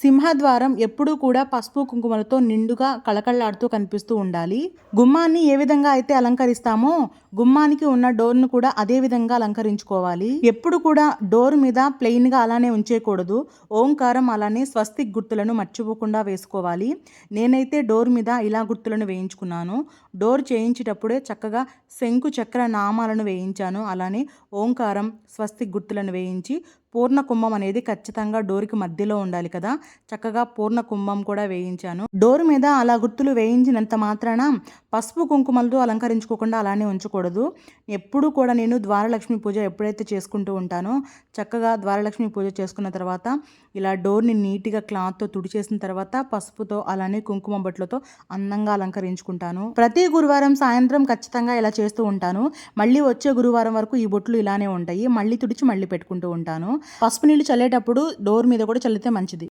సింహద్వారం ఎప్పుడూ కూడా పసుపు కుంకుమలతో నిండుగా కళకళలాడుతూ కనిపిస్తూ ఉండాలి. గుమ్మాన్ని ఏ విధంగా అయితే అలంకరిస్తామో గుమ్మానికి ఉన్న డోర్ను కూడా అదే విధంగా అలంకరించుకోవాలి. ఎప్పుడు కూడా డోర్ మీద ప్లెయిన్ గా అలానే ఉంచేయకూడదు. ఓంకారం అలానే స్వస్తిక్ గుర్తులను మర్చిపోకుండా వేసుకోవాలి. నేనైతే డోర్ మీద ఇలా గుర్తులను వేయించుకున్నాను. డోర్ చేయించేటప్పుడే చక్కగా శంకు చక్ర నామాలను వేయించాను. అలానే ఓంకారం స్వస్తిక్ గుర్తులను వేయించి పూర్ణ కుంభం అనేది ఖచ్చితంగా డోర్కి మధ్యలో ఉండాలి కదా, చక్కగా పూర్ణ కుంభం కూడా వేయించాను. డోర్ మీద అలా గుర్తులు వేయించినంత మాత్రాన పసుపు కుంకుమలతో అలంకరించుకోకుండా అలానే ఉంచకూడదు. ఎప్పుడు కూడా నేను ద్వారలక్ష్మి పూజ ఎప్పుడైతే చేసుకుంటూ ఉంటానో చక్కగా ద్వారలక్ష్మి పూజ చేసుకున్న తర్వాత ఇలా డోర్ని నీట్గా క్లాత్తో తుడిచేసిన తర్వాత పసుపుతో అలానే కుంకుమ బొట్లతో అందంగా అలంకరించుకుంటాను. ప్రతి గురువారం సాయంత్రం ఖచ్చితంగా ఇలా చేస్తూ ఉంటాను. మళ్ళీ వచ్చే గురువారం వరకు ఈ బొట్లు ఇలానే ఉంటాయి. మళ్ళీ తుడిచి మళ్ళీ పెట్టుకుంటూ ఉంటాను. పసుపు నీళ్ళు చల్లేటప్పుడు డోర్ మీద కూడా చల్లితే మంచిది.